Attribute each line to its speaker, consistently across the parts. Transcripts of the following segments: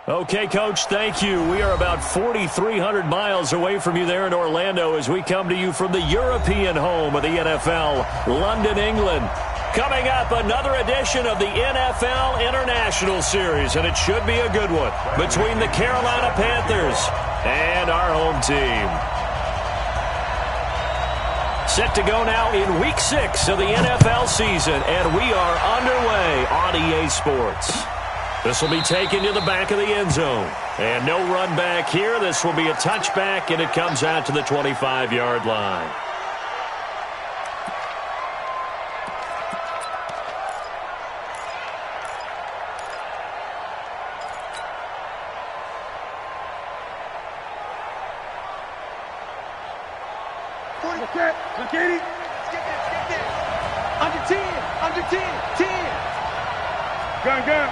Speaker 1: Okay, Coach, thank you. We are about 4,300 miles away from you there in Orlando as we come to you from the European home of the NFL, London, England. Coming up, another edition of the NFL International Series, and it should be a good one, between the Carolina Panthers and our home team. Set to go now in Week 6 of the NFL season, and we are underway on EA Sports. This will be taken to the back of the end zone. And no run back here. This will be a touchback, and it comes out to the 25-yard line.
Speaker 2: Under 10. Gun.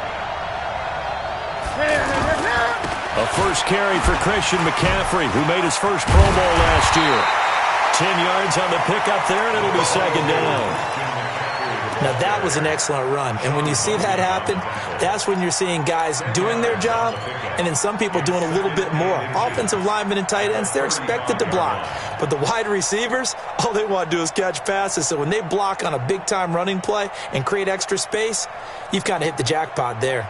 Speaker 1: A first carry for Christian McCaffrey, who made his first Pro Bowl last year. 10 yards on the pickup there, and it'll be second down.
Speaker 3: Now, that was an excellent run. And when you see that happen, that's when you're seeing guys doing their job and then some people doing a little bit more. Offensive linemen and tight ends, they're expected to block. But the wide receivers, all they want to do is catch passes. So when they block on a big-time running play and create extra space, you've kind of hit the jackpot there.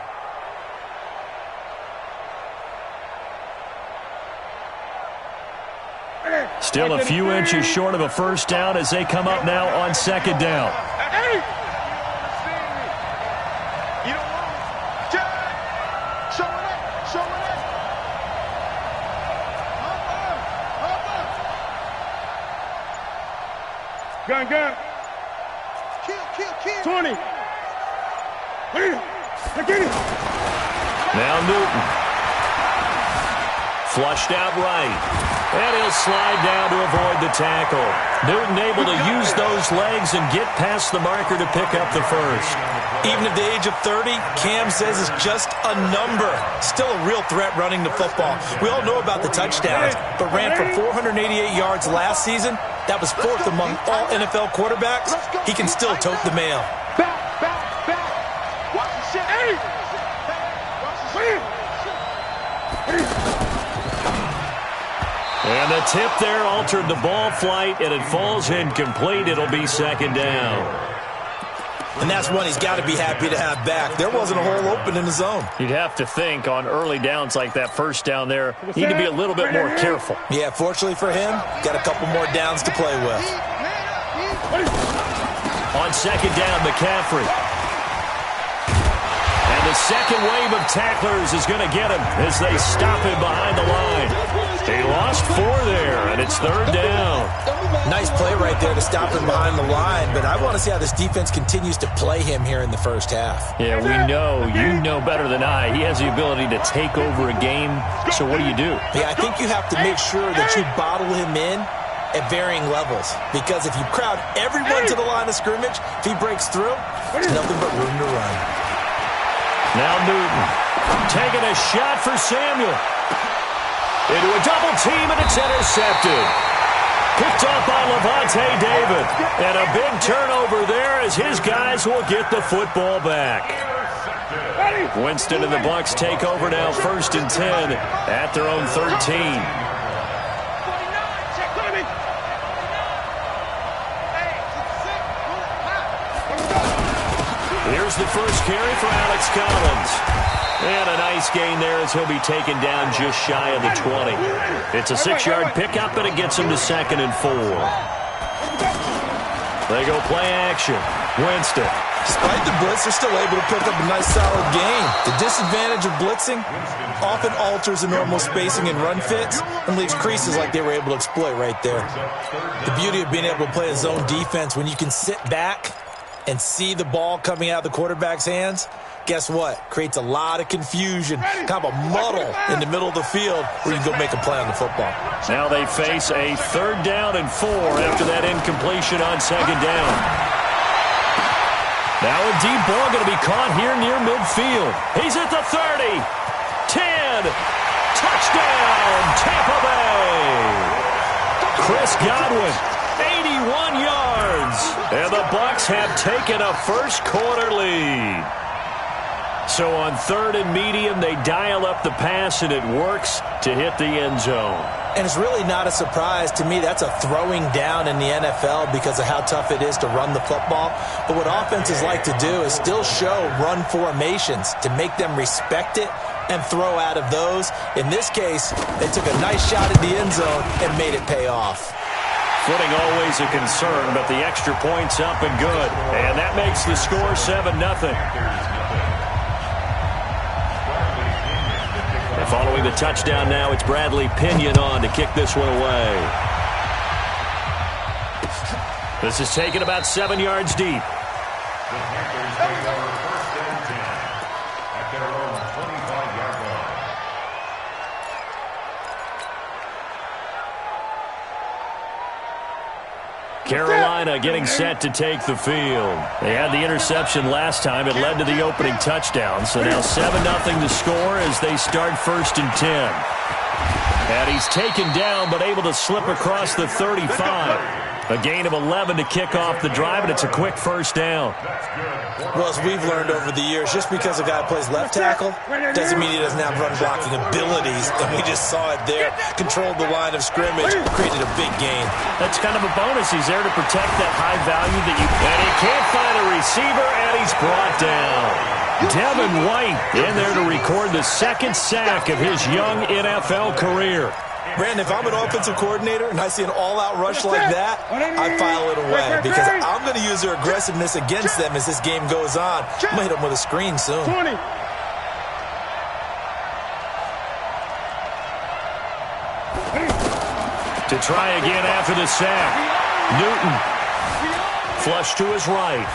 Speaker 1: Still a few inches short of a first down as they come up now on second down.
Speaker 2: Gun. Kill. 20.
Speaker 1: Now Newton. Flushed out right. And he'll slide down to avoid the tackle. Newton able to use those legs and get past the marker to pick up the first.
Speaker 3: Even at the age of 30, Cam says it's just a number. Still a real threat running the football. We all know about the touchdowns, but ran for 488 yards last season. That was fourth among all NFL quarterbacks. He can still tote the mail.
Speaker 2: Back. Watch the shit.
Speaker 1: And the tip there altered the ball flight, and it falls incomplete. It'll be second down.
Speaker 3: And that's one he's got to be happy to have back. There wasn't a hole open in the zone.
Speaker 1: You'd have to think on early downs like that first down there, you need to be a little bit more careful.
Speaker 3: Yeah, fortunately for him, got a couple more downs to play with.
Speaker 1: On second down, McCaffrey. And the second wave of tacklers is going to get him as they stop him behind the line. They lost 4 there, and it's third down.
Speaker 3: Nice play right there to stop him behind the line, but I want to see how this defense continues to play him here in the first half.
Speaker 1: Yeah, we know. You know better than I. He has the ability to take over a game, so what do you do?
Speaker 3: Yeah, I think you have to make sure that you bottle him in at varying levels, because if you crowd everyone to the line of scrimmage, if he breaks through, there's nothing but room to run.
Speaker 1: Now Newton taking a shot for Samuel. Into a double team, and it's intercepted. Picked off by Levante David. And a big turnover there as his guys will get the football back. Winston and the Bucs take over now, 1st and 10 at their own 13. Here's the first carry for Alex Collins. And a nice gain there as he'll be taken down just shy of the 20. It's a 6-yard pickup, and it gets him to 2nd and 4. They go play action. Winston.
Speaker 3: Despite the blitz, they're still able to pick up a nice solid gain. The disadvantage of blitzing often alters the normal spacing and run fits and leaves creases like they were able to exploit right there. The beauty of being able to play a zone defense when you can sit back and see the ball coming out of the quarterback's hands, guess what? Creates a lot of confusion, kind of a muddle in the middle of the field where you can go make a play on the football.
Speaker 1: Now they face a 3rd down and 4 after that incompletion on 2nd down. Now a deep ball going to be caught here near midfield. He's at the 30. 10. Touchdown, Tampa Bay. Chris Godwin, 81 yards. And the Bucs have taken a first quarter lead. So on 3rd and medium, they dial up the pass, and it works to hit the end zone.
Speaker 3: And it's really not a surprise to me. That's a throwing down in the NFL because of how tough it is to run the football. But what offenses like to do is still show run formations to make them respect it and throw out of those. In this case, they took a nice shot at the end zone and made it pay off.
Speaker 1: Footing always a concern, but the extra point's up and good. And that makes the score 7-0. And following the touchdown now, it's Bradley Pinion on to kick this one away. This is taken about 7 yards deep. Carolina getting set to take the field. They had the interception last time. It led to the opening touchdown. So now 7-0 the score as they start 1st and 10. And he's taken down but able to slip across the 35. A gain of 11 to kick off the drive, and it's a quick 1st down.
Speaker 3: Well, as we've learned over the years, just because a guy plays left tackle doesn't mean he doesn't have run-blocking abilities. And we just saw it there. Controlled the line of scrimmage, created a big gain.
Speaker 1: That's kind of a bonus. He's there to protect that high value that you... And he can't find a receiver, and he's brought down. Devin White in there to record the 2nd sack of his young NFL career.
Speaker 3: Brandon, if I'm an offensive coordinator and I see an all-out rush like that, I file it away because I'm going to use their aggressiveness against them as this game goes on. I'm going to hit them with a screen soon.
Speaker 2: 20.
Speaker 1: To try again after the sack. Newton. Flush to his right.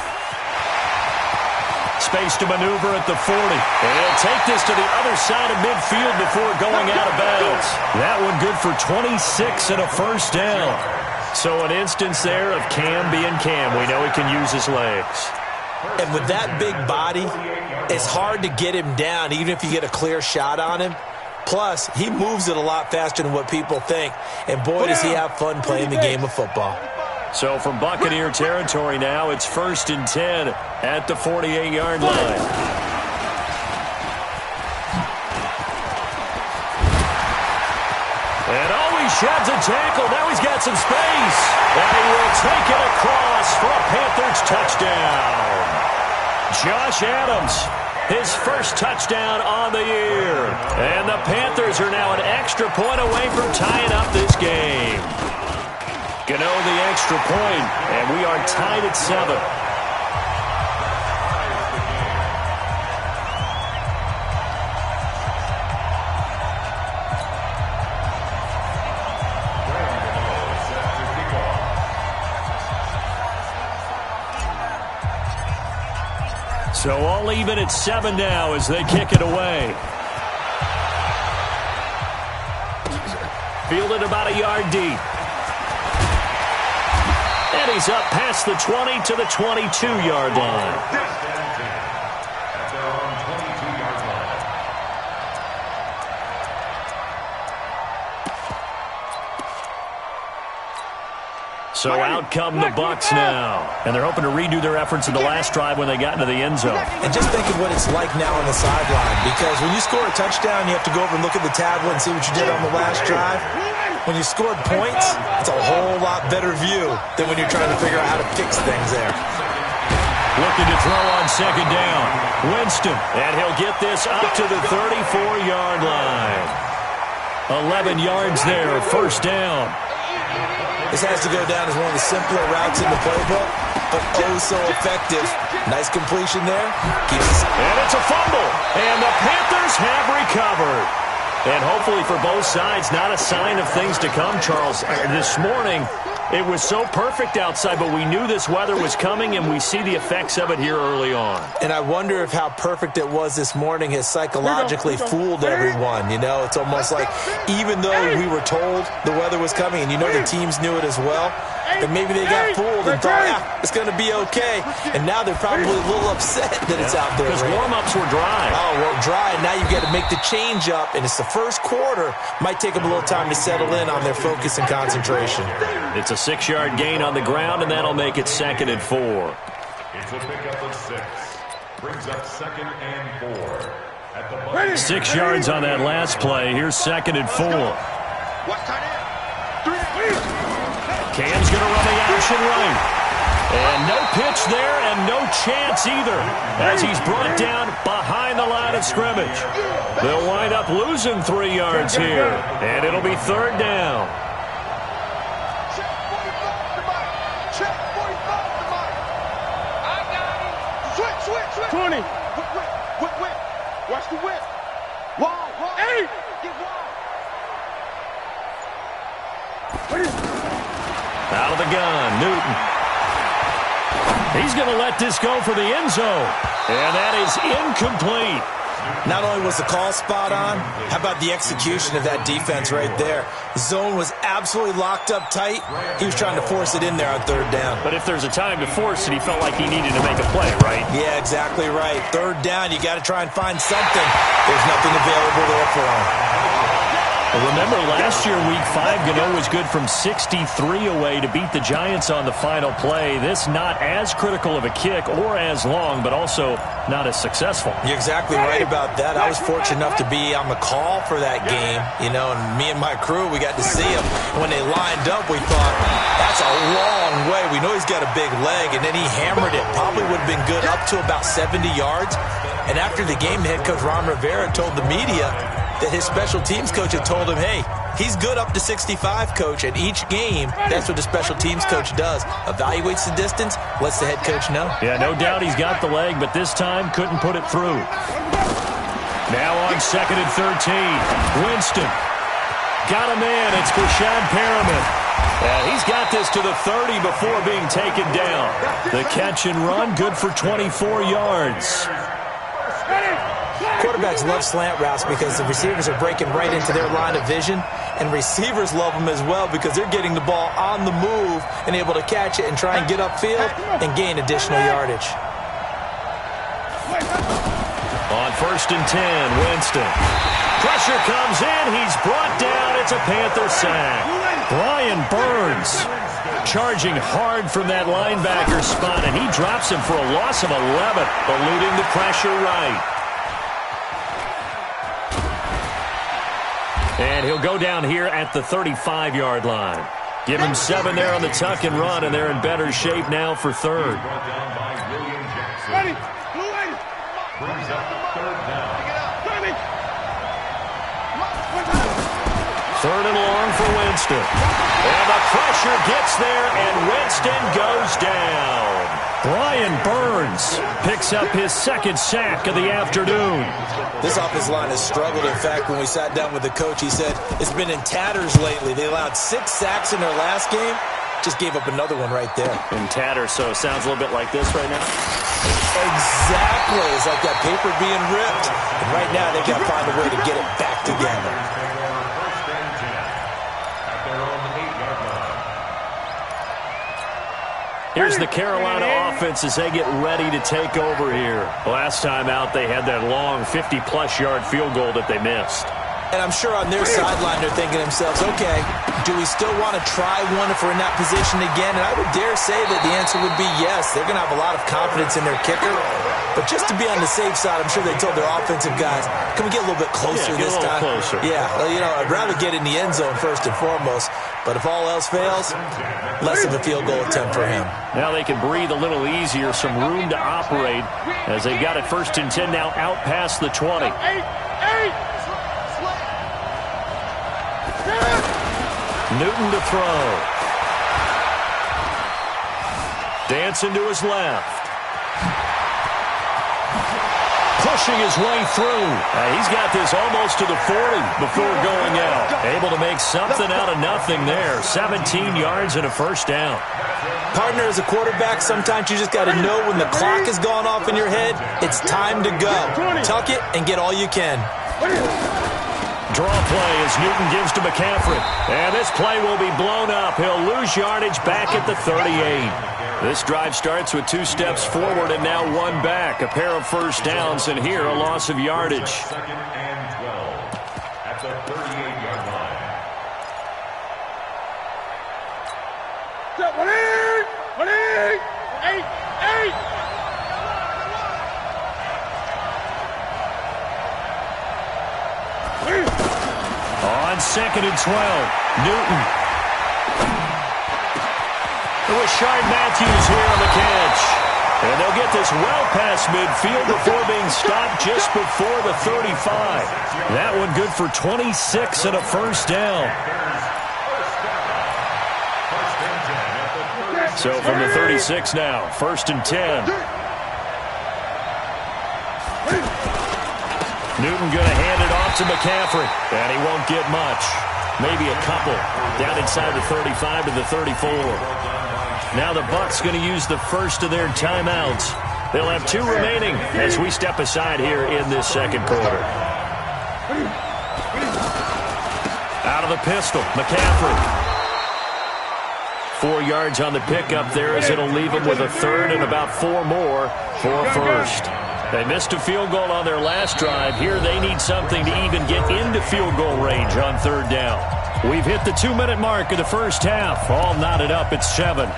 Speaker 1: Space to maneuver at the 40. And he'll take this to the other side of midfield before going out of bounds. That one good for 26 and a 1st down. So an instance there of Cam being Cam. We know he can use his legs.
Speaker 3: And with that big body, it's hard to get him down even if you get a clear shot on him. Plus, he moves it a lot faster than what people think. And boy, does he have fun playing the game of football.
Speaker 1: So from Buccaneer territory now, it's 1st and 10 at the 48-yard line. And he sheds a tackle. Now he's got some space. And he will take it across for a Panthers touchdown. Josh Adams, his 1st touchdown on the year. And the Panthers are now an extra point away from tying up this game. Gano the extra point, and we are tied at 7. So all even at 7 now as they kick it away. Fielded about a yard deep. And he's up past the 20 to the 22-yard line. So out come the Bucs now. And they're hoping to redo their efforts in the last drive when they got into the end zone.
Speaker 3: And just think of what it's like now on the sideline. Because when you score a touchdown, you have to go over and look at the tablet and see what you did on the last drive. When you scored points, it's a whole lot better view than when you're trying to figure out how to fix things there.
Speaker 1: Looking to throw on 2nd down. Winston. And he'll get this up to the 34-yard line. 11 yards there, 1st down.
Speaker 3: This has to go down as one of the simpler routes in the playbook, but oh so effective. Nice completion there.
Speaker 1: And it's a fumble. And the Panthers have recovered. And hopefully for both sides, not a sign of things to come, Charles. This morning, it was so perfect outside, but we knew this weather was coming, and we see the effects of it here early on.
Speaker 3: And I wonder if how perfect it was this morning has psychologically fooled everyone. You know, it's almost like even though we were told the weather was coming, and you know the teams knew it as well, that maybe they got fooled and thought, yeah, it's going to be okay. And now they're probably a little upset that it's out there.
Speaker 1: Because warm-ups were dry.
Speaker 3: Oh, well, dry. Now you've got to make the change up, and it's the first quarter. Might take them a little time to settle in on their focus and concentration.
Speaker 1: It's a 6-yard gain on the ground, and that'll make it 2nd and 4.
Speaker 4: It's a pickup of 6. Brings up 2nd and 4. At the
Speaker 1: 6 yards on that last play. Here's 2nd and 4.
Speaker 2: Watch tight end. 3.
Speaker 1: Cam's going to run the option right. And no pitch there and no chance either as he's brought down behind the line of scrimmage. They'll wind up losing 3 yards here, and it'll be 3rd down.
Speaker 2: Check 45 to Mike. Check 45 to Mike. I got him. Switch.
Speaker 5: 20.
Speaker 2: Whip. Watch the whip. Wall.
Speaker 5: 8.
Speaker 2: Get wall.
Speaker 1: Out of the gun, Newton. He's going to let this go for the end zone. And that is incomplete.
Speaker 3: Not only was the call spot on, how about the execution of that defense right there? The zone was absolutely locked up tight. He was trying to force it in there on 3rd down.
Speaker 1: But if there's a time to force it, he felt like he needed to make a play, right?
Speaker 3: Yeah, exactly right. 3rd down, you got to try and find something. There's nothing available there for him.
Speaker 1: Remember, last year, Week 5, Gano was good from 63 away to beat the Giants on the final play. This not as critical of a kick or as long, but also not as successful.
Speaker 3: You're exactly right about that. I was fortunate enough to be on the call for that game, and me and my crew, we got to see him. When they lined up, we thought, that's a long way. We know he's got a big leg, and then he hammered it. Probably would have been good up to about 70 yards. And after the game, the head coach, Ron Rivera, told the media that his special teams coach had told him, hey, he's good up to 65, coach. And each game, that's what the special teams coach does. Evaluates the distance, lets the head coach know.
Speaker 1: Yeah, no doubt he's got the leg, but this time couldn't put it through. Now on 2nd and 13. Winston. Got him in. It's Brashad Perriman. And he's got this to the 30 before being taken down. The catch and run, good for 24 yards.
Speaker 3: Quarterbacks love slant routes because the receivers are breaking right into their line of vision, and receivers love them as well because they're getting the ball on the move and able to catch it and try and get upfield and gain additional yardage.
Speaker 1: On 1st and 10, Winston. Pressure comes in. He's brought down. It's a Panther sack. Brian Burns charging hard from that linebacker spot, and he drops him for a loss of 11, eluding the pressure right. And he'll go down here at the 35-yard line. Give him 7 there on the tuck and run, and they're in better shape now for 3rd.
Speaker 5: Ready. Blue 8.
Speaker 4: Brings up 3rd down.
Speaker 1: 3rd and long for Winston. And the pressure gets there, and Winston goes down. Brian Burns picks up his 2nd sack of the afternoon.
Speaker 3: This offensive line has struggled. In fact, when we sat down with the coach, he said it's been in tatters lately. They allowed 6 sacks in their last game. Just gave up another one right there.
Speaker 1: In tatters, so it sounds a little bit like this right now.
Speaker 3: Exactly. It's like that paper being ripped. And right now, they've got to find a way to get it back together.
Speaker 1: Here's the Carolina offense as they get ready to take over here. Last time out, they had that long 50-plus yard field goal that they missed.
Speaker 3: And I'm sure on their sideline, they're thinking to themselves, okay, do we still want to try one if we're in that position again? And I would dare say that the answer would be yes. They're going to have a lot of confidence in their kicker. But just to be on the safe side, I'm sure they told their offensive guys, can we get a little bit closer this time?
Speaker 1: Closer.
Speaker 3: Yeah, well, I'd rather get in the end zone first and foremost. But if all else fails, less of a field goal attempt for him.
Speaker 1: Now they can breathe a little easier, some room to operate as they've got it 1st and 10 now out past the 20.
Speaker 5: 8.
Speaker 1: Newton to throw. Dancing to his left. Pushing his way through. He's got this almost to the 40 before going out. Able to make something out of nothing there. 17 yards and a 1st down.
Speaker 3: Partner, as a quarterback, sometimes you just got to know when the clock has gone off in your head, it's time to go. Tuck it and get all you can.
Speaker 1: Draw play as Newton gives to McCaffrey. And this play will be blown up. He'll lose yardage back at the 38. This drive starts with 2 steps forward and now 1 back. A pair of 1st downs, and here a loss of yardage.
Speaker 4: 2nd and 12 at the 38-yard line.
Speaker 5: Set 1 8. 8.
Speaker 1: on 2nd and 12. Newton. With Shard Matthews here on the catch. And they'll get this well past midfield before being stopped just before the 35. That one good for 26 and a first down. So from the 36 now, 1st and 10. Newton going to hand it off to McCaffrey. And he won't get much. Maybe a couple. Down inside the 35 to the 34. Now the Bucs going to use the first of their timeouts. They'll have 2 remaining as we step aside here in this second quarter. Out of the pistol, McCaffrey. 4 yards on the pickup there as it'll leave them with a third and about 4 more for a first. They missed a field goal on their last drive. Here they need something to even get into field goal range on 3rd down. We've hit the 2-minute mark of the first half. All knotted up at 7.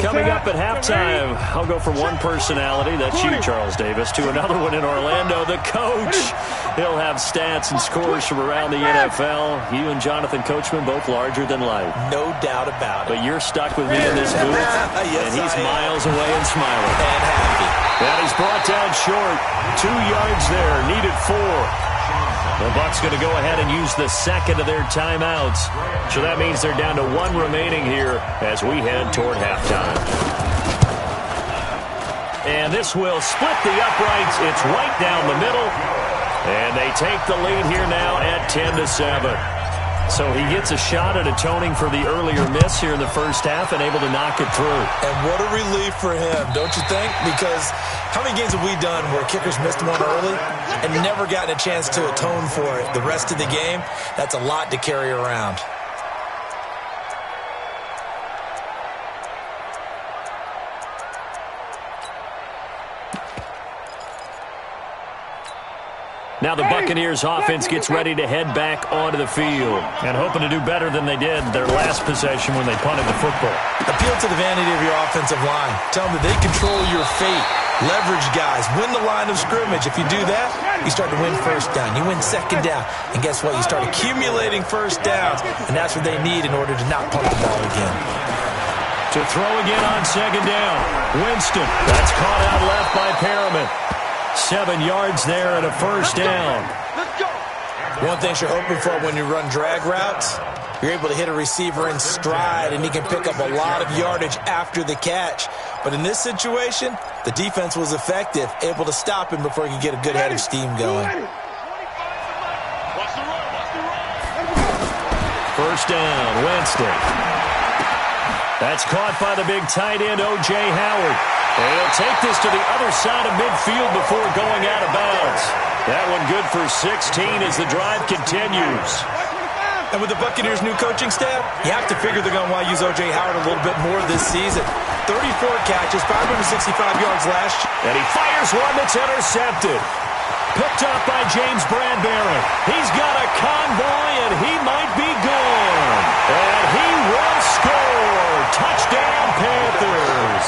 Speaker 1: Coming up at halftime, I'll go from one personality, that's you, Charles Davis, to another one in Orlando, the coach. He'll have stats and scores from around the NFL. You and Jonathan Coachman, both larger than life.
Speaker 3: No doubt about it.
Speaker 1: But you're stuck with me in this booth,
Speaker 3: yes,
Speaker 1: and he's miles away and smiling.
Speaker 3: And happy.
Speaker 1: And he's brought down short. 2 yards there, needed 4. The Bucs going to go ahead and use the second of their timeouts. So that means they're down to 1 remaining here as we head toward halftime. And this will split the uprights. It's right down the middle. And they take the lead here now at 10-7. So he gets a shot at atoning for the earlier miss here in the first half and able to knock it through.
Speaker 3: And what a relief for him, don't you think? Because how many games have we done where kickers missed one early and never gotten a chance to atone for it the rest of the game? That's a lot to carry around.
Speaker 1: Now the Buccaneers offense gets ready to head back onto the field and hoping to do better than they did their last possession when they punted the football.
Speaker 3: Appeal to the vanity of your offensive line. Tell them that they control your fate. Leverage guys. Win the line of scrimmage. If you do that, you start to win first down. You win second down. And guess what? You start accumulating first downs. And that's what they need in order to not punt the ball again.
Speaker 1: To throw again on second down. Winston. That's caught out left by Perriman. 7 yards there and a first down.
Speaker 3: One thing you're hoping for when you run drag routes, you're able to hit a receiver in stride and he can pick up a lot of yardage after the catch. But in this situation, the defense was effective, able to stop him before he could get a good head of steam going.
Speaker 1: First down, Winston. That's caught by the big tight end, O.J. Howard. And he'll take this to the other side of midfield before going out of bounds. That one good for 16 as the drive continues.
Speaker 3: And with the Buccaneers' new coaching staff, you have to figure they're going to want to use O.J. Howard a little bit more this season. 34 catches, 565 yards last year.
Speaker 1: And he fires one that's intercepted. Picked up by James Bradbury. He's got a convoy, and he might be gone. And he will score. Touchdown, Panthers.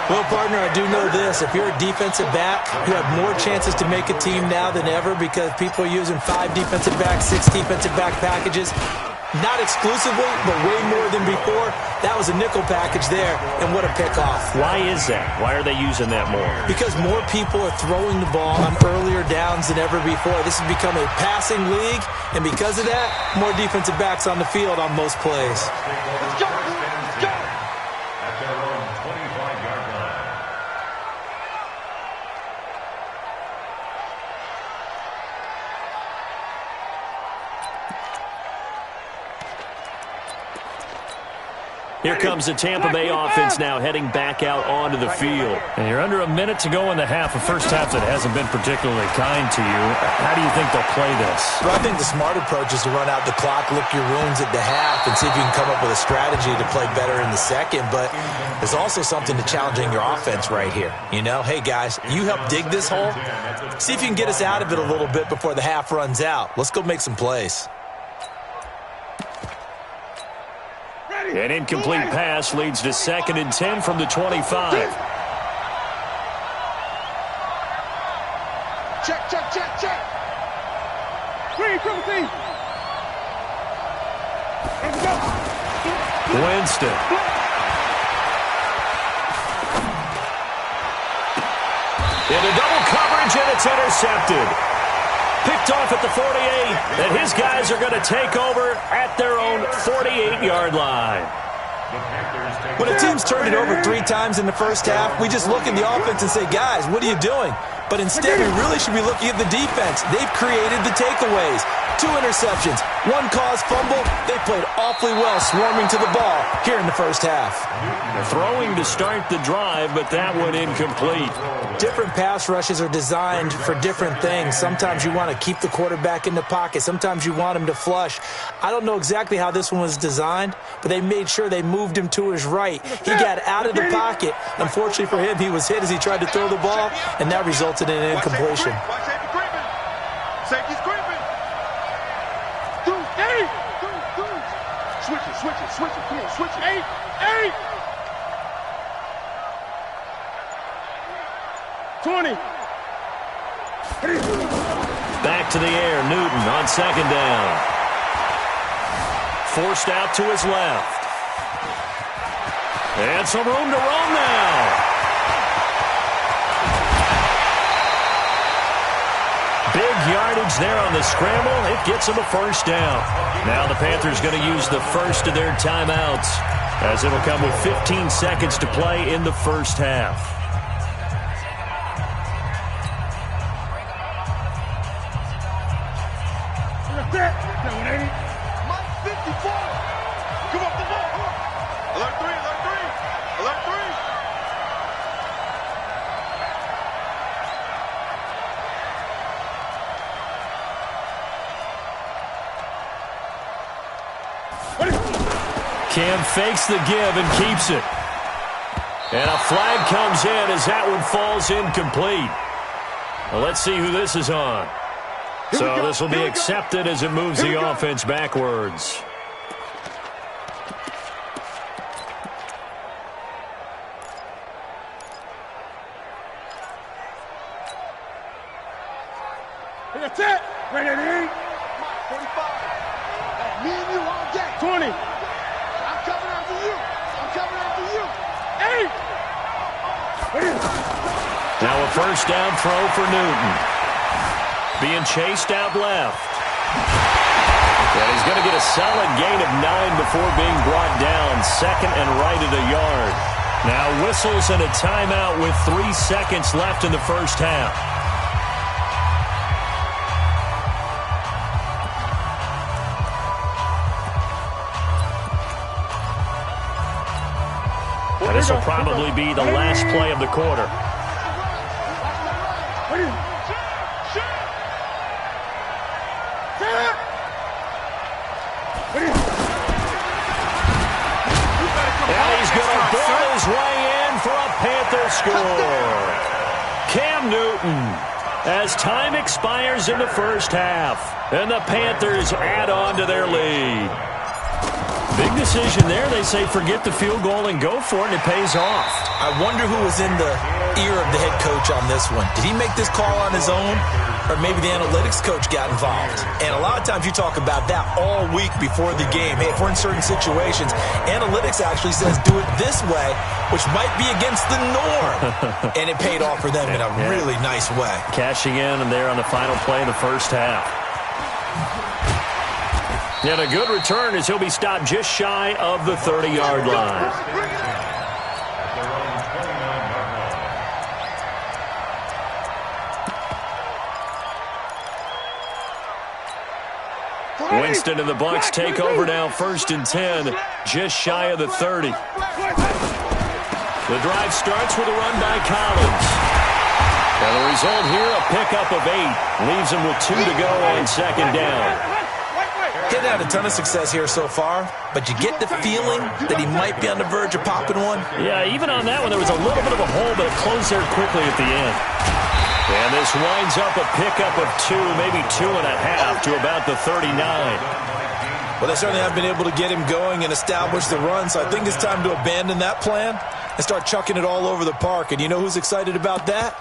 Speaker 3: Well, partner, I do know this. If you're a defensive back, you have more chances to make a team now than ever because people are using 5 defensive backs, 6 defensive back packages. Not exclusively, but way more than before. That was a nickel package there, and what a pickoff.
Speaker 1: Why is that? Why are they using that more?
Speaker 3: Because more people are throwing the ball on earlier downs than ever before. This has become a passing league, and because of that, more defensive backs on the field on most plays.
Speaker 2: Let's go. Let's go.
Speaker 4: At their own 25-yard line.
Speaker 1: Here comes the Tampa Bay offense now heading back out onto the field. And you're under a minute to go in the half, a first half that hasn't been particularly kind to you. How do you think they'll play this?
Speaker 3: Well, I think the smart approach is to run out the clock, lick your wounds at the half, and see if you can come up with a strategy to play better in the second. But there's also something to challenging your offense right here. You know, hey, guys, you help dig this hole. See if you can get us out of it a little bit before the half runs out. Let's go make some plays.
Speaker 1: An incomplete pass leads to 2nd and 10 from the 25.
Speaker 2: Check, check, check, check.
Speaker 5: Green, triple team. Let's go.
Speaker 1: Winston. Into double coverage, and it's intercepted. Picked off at the 48, and his guys are going to take over at their own 48-yard line.
Speaker 3: When a team's turned it over 3 times in the first half, we just look at the offense and say, guys, what are you doing? But instead, we really should be looking at the defense. They've created the takeaways. 2 interceptions, 1 caused fumble. They played awfully well swarming to the ball here in the first half.
Speaker 1: Throwing to start the drive, but that one incomplete.
Speaker 3: Different pass rushes are designed for different things. Sometimes you want to keep the quarterback in the pocket. Sometimes you want him to flush. I don't know exactly how this one was designed, but they made sure they moved him to his right. He got out of the pocket. Unfortunately for him, he was hit as he tried to throw the ball, and that resulted in an incompletion.
Speaker 2: Watch safety creeping. Safety's creeping. Switch it, switch it, switch it. Come on, switch it.
Speaker 5: 8. 20.
Speaker 1: Back to the air, Newton on 2nd down. Forced out to his left. And some room to roam now. Big yardage there on the scramble. It gets him a first down. Now the Panthers going to use the first of their timeouts, as it'll come with 15 seconds to play in the first half.
Speaker 2: Mike 54. Come up the ball. Alert 3, alert 3. Alert 3.
Speaker 1: Cam fakes the give and keeps it. And a flag comes in as that one falls incomplete. Well, let's see who this is on. So this will be accepted as it moves the offense backwards.
Speaker 5: That's it. Ready to eat.
Speaker 2: 45. Me and you all day.
Speaker 5: 20.
Speaker 2: I'm coming after you. I'm coming after you.
Speaker 5: 8.
Speaker 1: Now a first down throw for Newton. Being chased out left. And he's going to get a solid gain of 9 before being brought down. 2nd and right at a yard. Now whistles and a timeout with 3 seconds left in the first half. Now this will probably be the last play of the quarter. And he's going to ball his way in for a Panther score. Cam Newton, as time expires in the first half, and the Panthers add on to their lead. Big decision there. They say forget the field goal and go for it, and it pays off.
Speaker 3: I wonder who was in the ear of the head coach on this one. Did he make this call on his own? Or maybe the analytics coach got involved. And a lot of times you talk about that all week before the game. Hey, if we're in certain situations, analytics actually says do it this way, which might be against the norm. And it paid off for them in a really nice way.
Speaker 1: Cashing in and there on the final play of the first half. And a good return as he'll be stopped just shy of the 30-yard line. Winston and the Bucs take over now, 1st and 10, just shy of the 30. The drive starts with a run by Collins. And the result here, a pickup of 8. Leaves him with 2 to go on 2nd down.
Speaker 3: Getting had a ton of success here so far, but you get the feeling that he might be on the verge of popping one.
Speaker 1: Yeah, even on that one, there was a little bit of a hole, but it closed there quickly at the end. And this winds up a pickup of 2, maybe 2.5 to about the 39.
Speaker 3: Well, they certainly have been able to get him going and establish the run, so I think it's time to abandon that plan and start chucking it all over the park. And you know who's excited about that?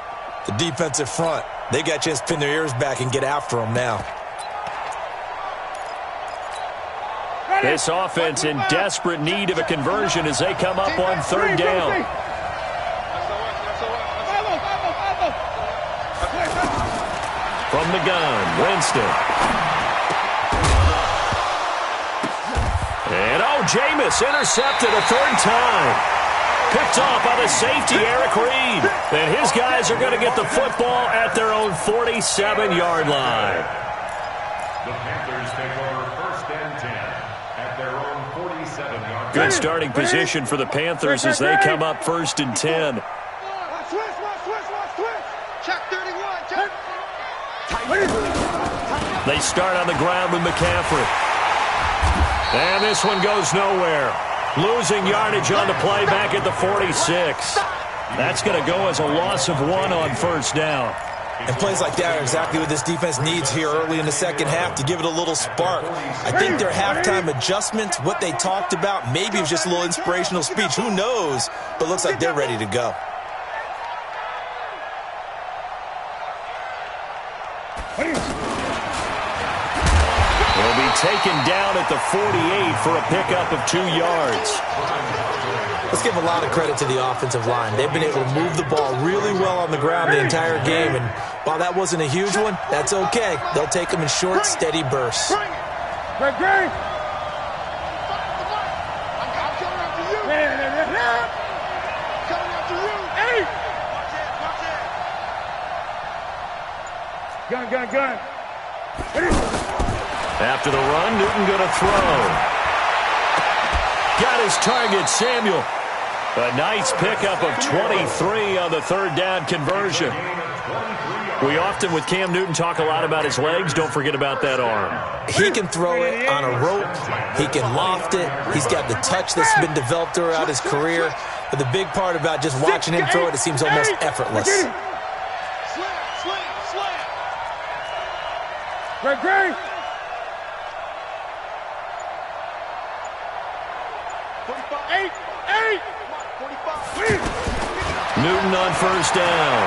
Speaker 3: The defensive front. They got a chance to pin their ears back and get after him now.
Speaker 1: This offense in desperate need of a conversion as they come up on 3rd down. From the gun, Winston. And Jameis intercepted a 3rd time. Picked off by the safety, Eric Reed. And his guys are going to get the football at their own 47-yard line.
Speaker 4: The Panthers take over 1st and 10 at their own 47-yard line.
Speaker 1: Good starting position for the Panthers as they come up 1st and 10.
Speaker 2: Check 31. Check.
Speaker 1: They start on the ground with McCaffrey. And this one goes nowhere. Losing yardage on the play back at the 46. That's going to go as a loss of 1 on 1st down.
Speaker 3: And plays like that are exactly what this defense needs here early in the 2nd half to give it a little spark. I think their halftime adjustments, what they talked about, maybe it was just a little inspirational speech. Who knows? But looks like they're ready to go.
Speaker 1: Will be taken down at the 48 for a pickup of 2 yards.
Speaker 3: Let's give a lot of credit to the offensive line. They've been able to move the ball really well on the ground the entire game, and while that wasn't a huge one, that's okay. They'll take them in short, steady bursts.
Speaker 2: I'm coming after you. Coming after you. Hey! Watch it.
Speaker 5: Gun.
Speaker 1: After the run, Newton going to throw. Got his target, Samuel. A nice pickup of 23 on the 3rd down conversion. We often, with Cam Newton, talk a lot about his legs. Don't forget about that arm.
Speaker 3: He can throw it on a rope. He can loft it. He's got the touch that's been developed throughout his career. But the big part about just watching him throw it seems almost effortless.
Speaker 2: Slam.
Speaker 5: Great.
Speaker 2: 45. 45.
Speaker 1: Newton on 1st down.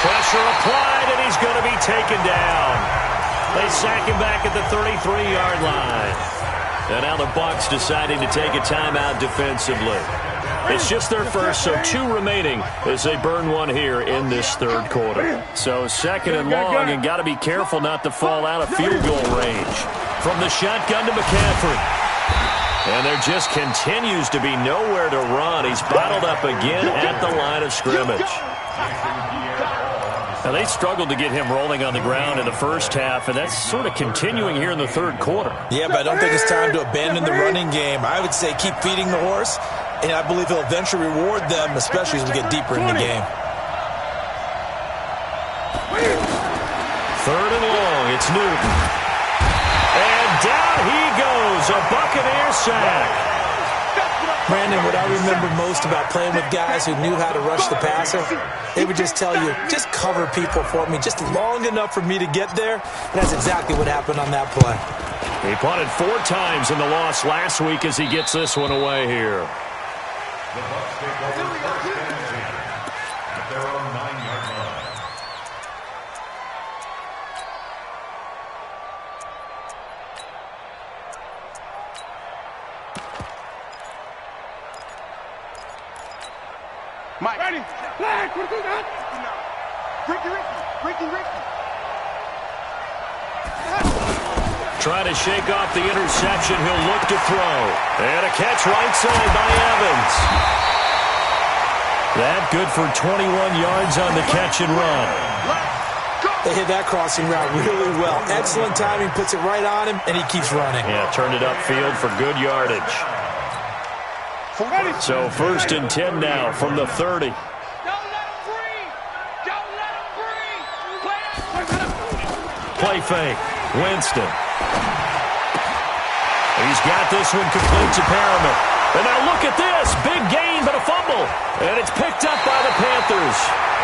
Speaker 1: Pressure applied, and he's going to be taken down. They sack him back at the 33-yard line. And now the Bucs deciding to take a timeout defensively. It's just their first, so 2 remaining as they burn 1 here in this 3rd quarter. So 2nd and long, and got to be careful not to fall out of field goal range. From the shotgun to McCaffrey. And there just continues to be nowhere to run. He's bottled up again at the line of scrimmage. Now, they struggled to get him rolling on the ground in the 1st half, and that's sort of continuing here in the 3rd quarter.
Speaker 3: Yeah, but I don't think it's time to abandon the running game. I would say keep feeding the horse, and I believe he'll eventually reward them, especially as we get deeper in the game.
Speaker 1: 3rd and long, it's Newton. And down he goes, a Buccaneer sack.
Speaker 3: Brandon, what I remember most about playing with guys who knew how to rush the passer, they would just tell you, just cover people for me, just long enough for me to get there. And that's exactly what happened on that play.
Speaker 1: He punted 4 times in the loss last week as he gets this one away here.
Speaker 4: The Bucs take over 1st and 10 at their own 9-yard line.
Speaker 2: Mike.
Speaker 5: Ready. Flag. What do you got?
Speaker 2: Ricky.
Speaker 1: Trying to shake off the interception. He'll look to throw. And a catch right side by Evans. That good for 21 yards on the catch and run.
Speaker 2: Let's go.
Speaker 3: They hit that crossing route really well. Excellent timing, puts it right on him, and he keeps running.
Speaker 1: Yeah, turned it upfield for good yardage. So 1st and 10 now from the 30.
Speaker 2: Don't let him breathe. Don't let him breathe.
Speaker 1: Play fake. Winston. He's got this one complete to Perriman. And now look at this. Big gain, but a fumble. And it's picked up by the Panthers.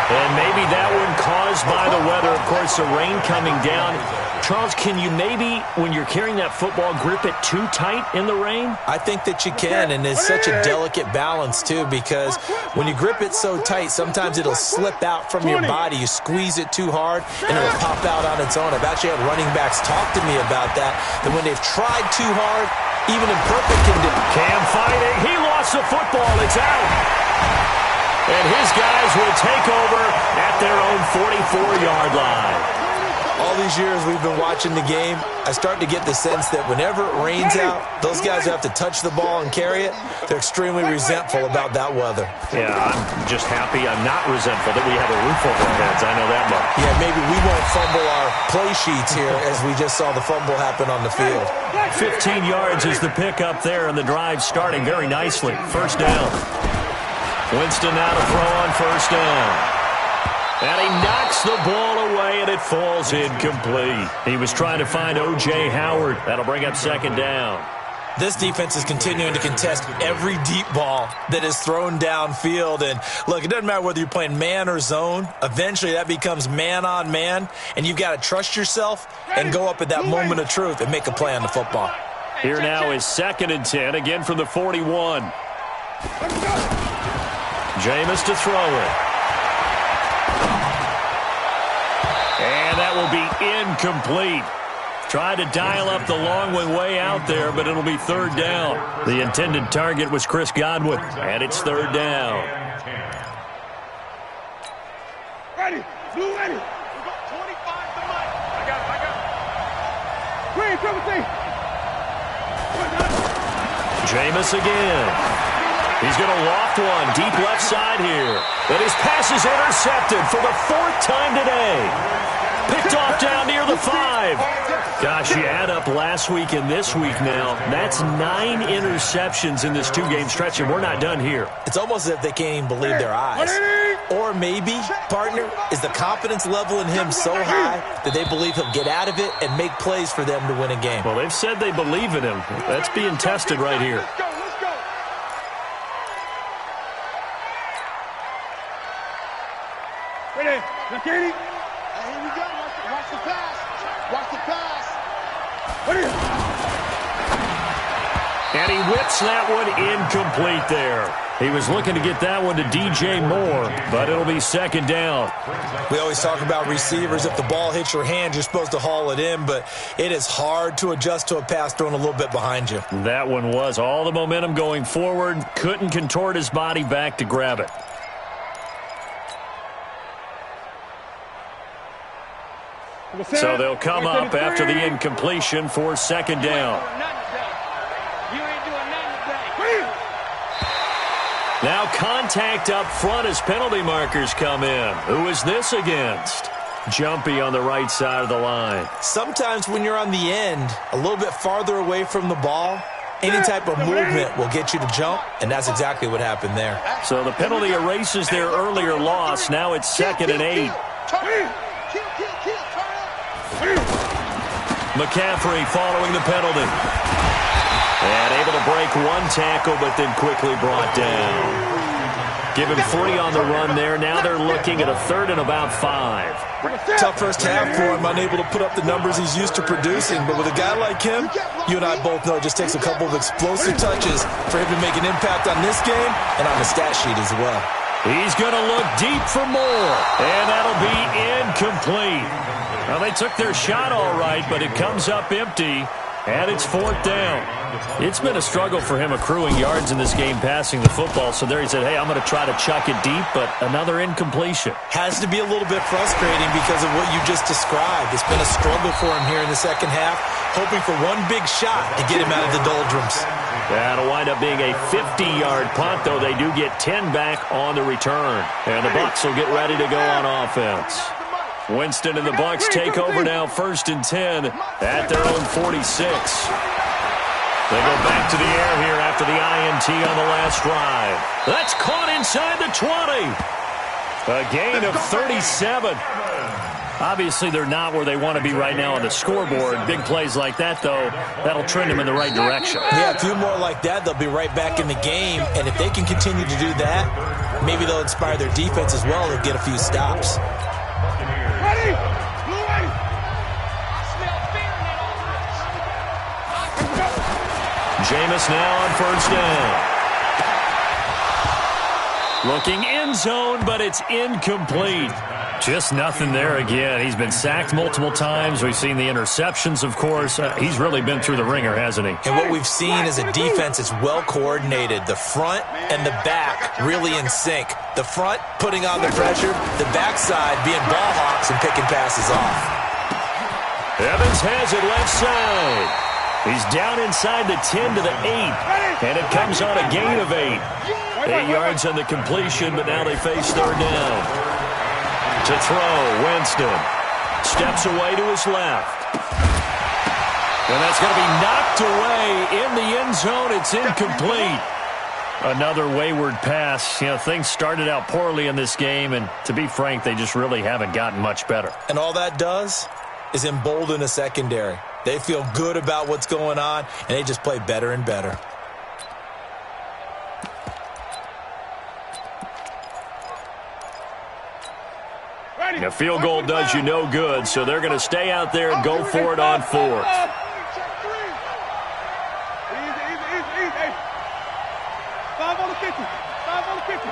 Speaker 1: And maybe that one caused by the weather. Of course, the rain coming down. Charles, can you maybe, when you're carrying that football, grip it too tight in the rain?
Speaker 3: I think that you can, and it's such a delicate balance, too, because when you grip it so tight, sometimes it'll slip out from your body. You squeeze it too hard, and it'll pop out on its own. I've actually had running backs talk to me about that when they've tried too hard, even in perfect conditions.
Speaker 1: Cam fighting. He lost the football. It's out. And his guys will take over at their own 44-yard line.
Speaker 3: All these years we've been watching the game, I start to get the sense that whenever it rains out, those guys who have to touch the ball and carry it, they're extremely resentful about that weather.
Speaker 1: Yeah, I'm just happy I'm not resentful that we have a roof over our heads. I know that much.
Speaker 3: Yeah, maybe we won't fumble our play sheets here as we just saw the fumble happen on the field.
Speaker 1: 15 yards is the pickup there, and the drive starting very nicely. 1st down. Winston now to throw on 1st down. And he knocks the ball away, and it falls incomplete. He was trying to find O.J. Howard. That'll bring up 2nd down.
Speaker 3: This defense is continuing to contest every deep ball that is thrown downfield. And, look, it doesn't matter whether you're playing man or zone. Eventually, that becomes man-on-man, and you've got to trust yourself and go up at that moment of truth and make a play on the football.
Speaker 1: Here now is 2nd and 10, again from the 41. Jameis to throw it. And that will be incomplete. Tried to dial up the long one way out there, but it'll be 3rd down. The intended target was Chris Godwin, and it's 3rd down.
Speaker 5: Ready. Blue ready.
Speaker 2: We got 25 to Mike. I got it.
Speaker 5: Green, triple T.
Speaker 1: Jameis again. He's going to loft one deep left side here. And his pass is intercepted for the 4th time today. Picked off down near the 5. Gosh, you add up last week and this week now. That's 9 interceptions in this 2-game stretch, and we're not done here.
Speaker 3: It's almost as if they can't even believe their eyes. Or maybe, partner, is the confidence level in him so high that they believe he'll get out of it and make plays for them to win a game.
Speaker 1: Well, they've said they believe in him. That's being tested right here.
Speaker 2: Let's go. Let's go.
Speaker 5: Ready. Now, Katie.
Speaker 2: Here we go. Watch the pass. Watch the pass.
Speaker 5: Ready.
Speaker 1: And he whips that one incomplete there. He was looking to get that one to DJ Moore, but it'll be 2nd down.
Speaker 3: We always talk about receivers. If the ball hits your hand, you're supposed to haul it in, but it is hard to adjust to a pass thrown a little bit behind you.
Speaker 1: That one was all the momentum going forward. Couldn't contort his body back to grab it. So they'll come up after the incompletion for 2nd down.
Speaker 2: You ain't doing nothing today.
Speaker 1: Now contact up front as penalty markers come in. Who is this against? Jumpy on the right side of the line.
Speaker 3: Sometimes when you're on the end, a little bit farther away from the ball, any type of movement will get you to jump, and that's exactly what happened there.
Speaker 1: So the penalty erases their earlier loss. Now it's 2nd and 8. McCaffrey following the penalty. And able to break one tackle, but then quickly brought down. Give him 3 on the run there. Now they're looking at a 3rd and about 5.
Speaker 3: Tough first half for him, unable to put up the numbers he's used to producing. But with a guy like him, you and I both know it just takes a couple of explosive touches for him to make an impact on this game and on the stat sheet as well.
Speaker 1: He's going to look deep for more, and that'll be incomplete. Well, they took their shot all right, but it comes up empty, and it's 4th down. It's been a struggle for him accruing yards in this game passing the football, so there he said, hey, I'm going to try to chuck it deep, but another incompletion.
Speaker 3: Has to be a little bit frustrating because of what you just described. It's been a struggle for him here in the second half, hoping for one big shot to get him out of the doldrums.
Speaker 1: That'll wind up being a 50-yard punt, though they do get 10 back on the return. And the Bucs will get ready to go on offense. Winston and the Bucs take over now, 1st and 10 at their own 46. They go back to the air here after the INT on the last drive. That's caught inside the 20. A gain of 37. Obviously, they're not where they want to be right now on the scoreboard. Big plays like that, though, that'll trend them in the right direction.
Speaker 3: Yeah, a few more like that, they'll be right back in the game. And if they can continue to do that, maybe they'll inspire their defense as well. They'll get a few stops.
Speaker 5: Ready? Blue ready.
Speaker 1: Jameis now on 1st down. Looking end zone, but it's incomplete. Just nothing there again. He's been sacked multiple times. We've seen the interceptions, of course. He's really been through the ringer, hasn't he?
Speaker 3: And what we've seen is a defense that's well coordinated. The front and the back really in sync. The front putting on the pressure, the backside being ball hawks and picking passes off.
Speaker 1: Evans has it left side. He's down inside the 10 to the 8, and it comes on a gain of 8. 8 yards on the completion, but now they face 3rd down. To throw, Winston steps away to his left. And that's going to be knocked away in the end zone. It's incomplete. Another wayward pass. You know, things started out poorly in this game, and to be frank, they just really haven't gotten much better.
Speaker 3: And all that does is embolden a secondary. They feel good about what's going on, and they just play better and better.
Speaker 1: A field goal does you no good, so they're going to stay out there and go for it on 4th.
Speaker 5: Easy. 5 on the 50. 5 on the 50.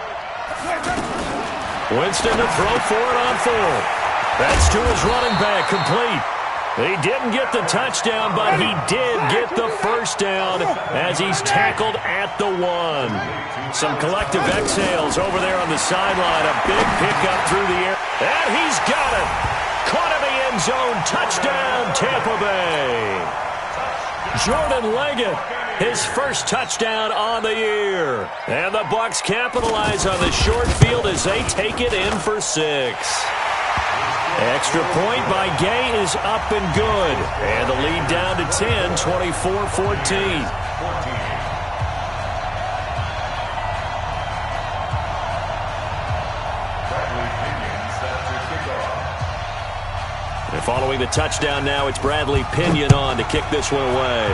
Speaker 1: Winston to throw for it on 4th. That's to his running back, complete. He didn't get the touchdown, but he did get the 1st down as he's tackled at the 1. Some collective exhales over there on the sideline. A big pickup through the air. And he's got it. Caught in the end zone. Touchdown, Tampa Bay. Jordan Leggett, his 1st touchdown on the year. And the Bucs capitalize on the short field as they take it in for 6. Extra point by Gay is up and good. And the lead down to 10, 24-14. And following the touchdown now, it's Bradley Pinion on to kick this one away.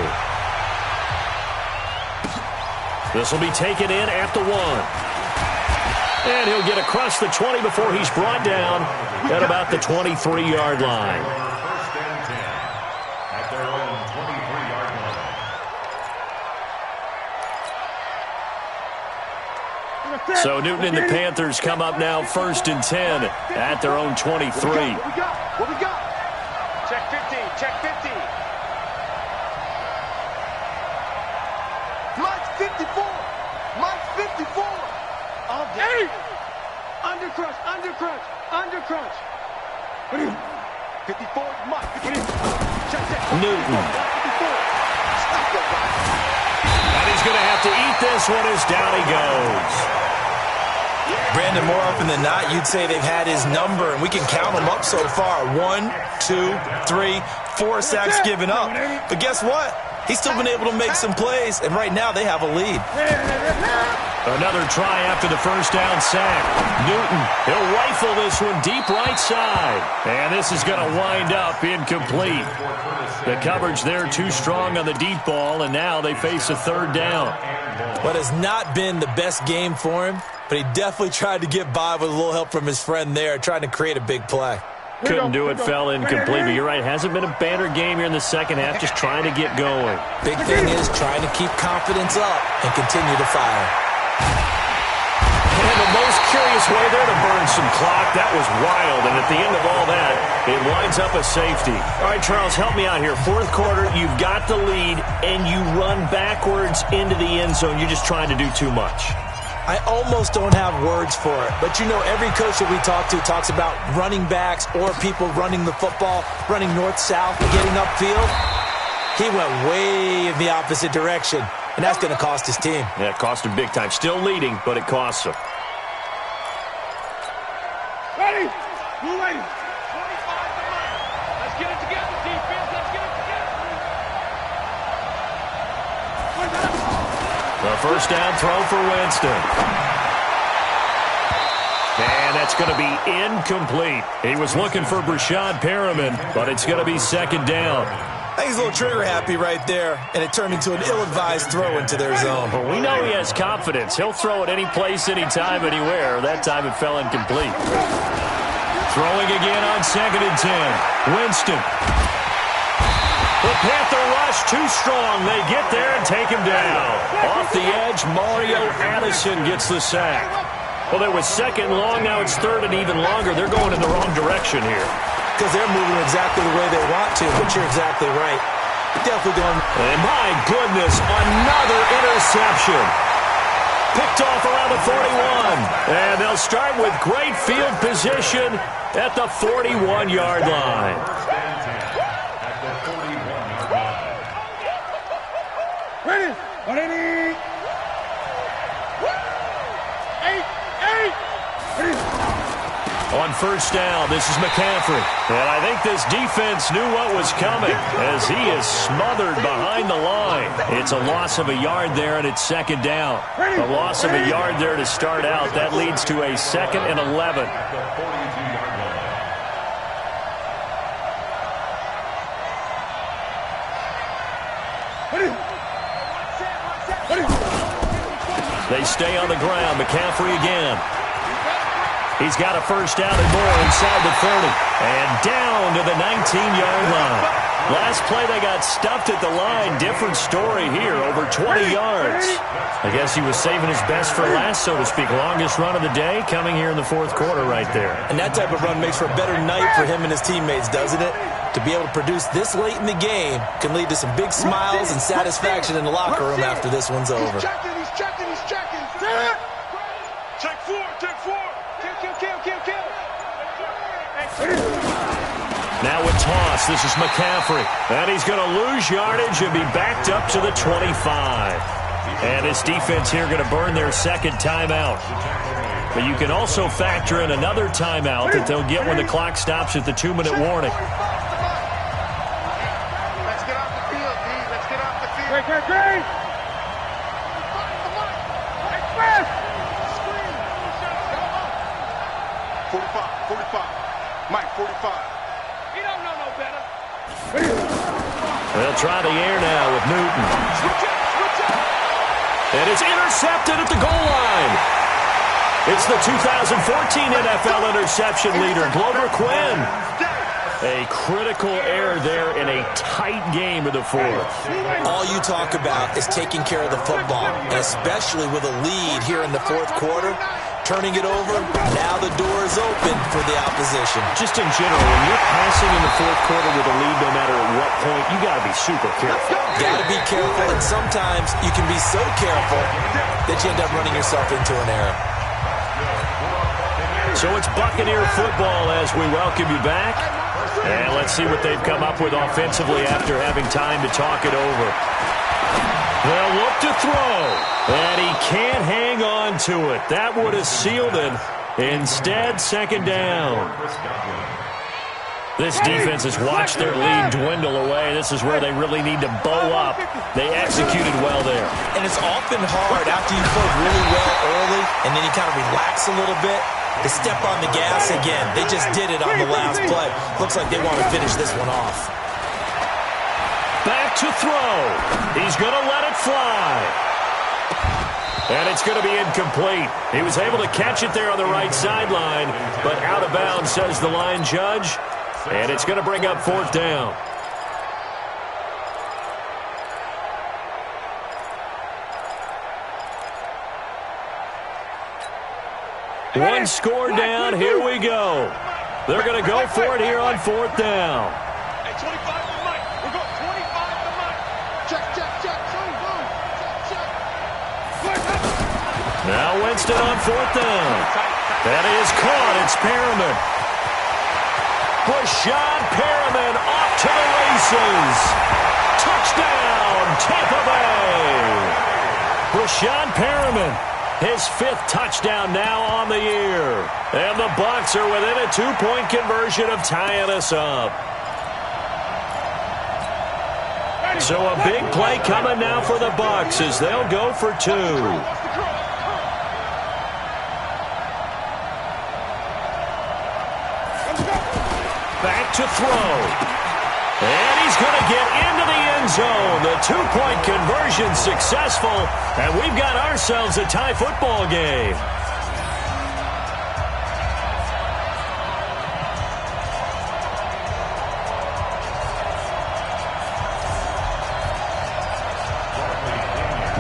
Speaker 1: This will be taken in at the 1. And he'll get across the 20 before he's brought down at about the 23-yard line.
Speaker 4: 1st and 10 at their own 23-yard line.
Speaker 1: So Newton and the Panthers come up now 1st and 10 at their own 23.
Speaker 2: What we got? Check 15. Check 15. Mike's 54. Mike's 54. All day. Under crunch. 54 is Mike. Check that.
Speaker 1: Newton. And he's going to have to eat this one as down he goes.
Speaker 3: Brandon, more often than not, you'd say they've had his number, and we can count them up so far. 1, 2, 3, 4 sacks given up. But guess what? He's still been able to make some plays, and right now they have a lead.
Speaker 1: Another try after the 1st down sack. Newton, he'll rifle this one deep right side. And this is going to wind up incomplete. The coverage there too strong on the deep ball, and now they face a 3rd down.
Speaker 3: What has not been the best game for him, but he definitely tried to get by with a little help from his friend there, trying to create a big play.
Speaker 1: Couldn't do it, fell incomplete. But you're right, hasn't been a banner game here in the second half, just trying to get going.
Speaker 3: Big thing is trying to keep confidence up and continue to fire.
Speaker 1: And the most curious way there to burn some clock. That was wild. And at the end of all that, it winds up a safety. All right, Charles, help me out here. 4th quarter, you've got the lead, and you run backwards into the end zone. You're just trying to do too much.
Speaker 3: I almost don't have words for it. But, you know, every coach that we talk to talks about running backs or people running the football, running north-south, getting upfield. He went way in the opposite direction, and that's going to cost his team.
Speaker 1: Yeah, it cost him big time. Still leading, but it costs him.
Speaker 5: Ready? Blue ready.
Speaker 1: first down throw for Winston. And that's going to be incomplete. He was looking for Brashad Perriman, but it's going to be second down.
Speaker 3: I think he's a little trigger happy right there, and it turned into an ill-advised throw into their zone.
Speaker 1: Well, we know he has confidence. He'll throw it any place, anytime, anywhere. That time it fell incomplete. Throwing again on 2nd and 10. Winston. The Panther rush too strong. They get there and take him down. Off the edge, Mario Addison gets the sack. Well, there was second and long. Now it's third and even longer. They're going in the wrong direction here.
Speaker 3: Because they're moving exactly the way they want to, but you're exactly right. Definitely going.
Speaker 1: And my goodness, another interception. Picked off around the 41. And they'll start with great field position at the 41-yard line.
Speaker 5: Ready? Ready? 8. Ready?
Speaker 1: On first down, this is McCaffrey. And I think this defense knew what was coming as he is smothered behind the line. It's a loss of a yard there, and it's second down. A loss of a yard there to start out. That leads to a 2nd and 11. They stay on the ground. McCaffrey again. He's got a first down and more inside the 30. And down to the 19-yard line. Last play, they got stuffed at the line. Different story here, over 20 yards. I guess he was saving his best for last, so to speak. Longest run of the day coming here in the fourth quarter right there.
Speaker 3: And that type of run makes for a better night for him and his teammates, doesn't it? To be able to produce this late in the game can lead to some big smiles and satisfaction in the locker room after this one's over.
Speaker 2: He's checking. Check 4. Kill.
Speaker 1: Now a toss. This is McCaffrey. And he's going to lose yardage and be backed up to the 25. And this defense here going to burn their second timeout. But you can also factor in another timeout that they'll get when the clock stops at the 2-minute warning.
Speaker 2: Let's get off the field, D. Let's get off the field.
Speaker 5: Great. Express.
Speaker 2: 45. Mike, 45.
Speaker 5: He don't know no better.
Speaker 1: They'll try the air now with Newton.
Speaker 2: Switch up.
Speaker 1: And it's intercepted at the goal line. It's the 2014 NFL interception leader, Glover Quinn. A critical error there in a tight game of the fourth.
Speaker 3: All you talk about is taking care of the football, and especially with a lead here in the fourth quarter, turning it over, now the door is open for the opposition.
Speaker 1: Just in general, when you're passing in the fourth quarter with a lead, no matter at what point, you got to be super careful.
Speaker 3: Got to be careful, and sometimes you can be so careful that you end up running yourself into an error.
Speaker 1: So it's Buccaneer football as we welcome you back. And let's see what they've come up with offensively after having time to talk it over. They'll look to throw, and he can't hang on to it. That would have sealed it. Instead, second down. This defense has watched their lead dwindle away. This is where they really need to bow up. They executed well there.
Speaker 3: And it's often hard after you played really well early, and then you kind of relax a little bit, to step on the gas again. They just did it on the last play. Looks like they want to finish this one off.
Speaker 1: Back to throw. He's going to let it fly. And it's going to be incomplete. He was able to catch it there on the right sideline, but out of bounds, says the line judge. And it's going to bring up fourth down. One score down. Here we go. They're going to go for it here on fourth down.
Speaker 2: Hey, 25 to Mike. We're going 25 to Mike. Check.
Speaker 1: Now Winston on fourth down. That is caught. It's Perriman. Brashad Perriman off to the races. Touchdown, Tampa Bay. Brashad Perriman. His fifth touchdown now on the year. And the Bucs are within a 2-point conversion of tying us up. So a big play coming now for the Bucs as they'll go for 2. Back to throw. And he's going to get into the end zone. The 2-point conversion successful, and we've got ourselves a tie football game.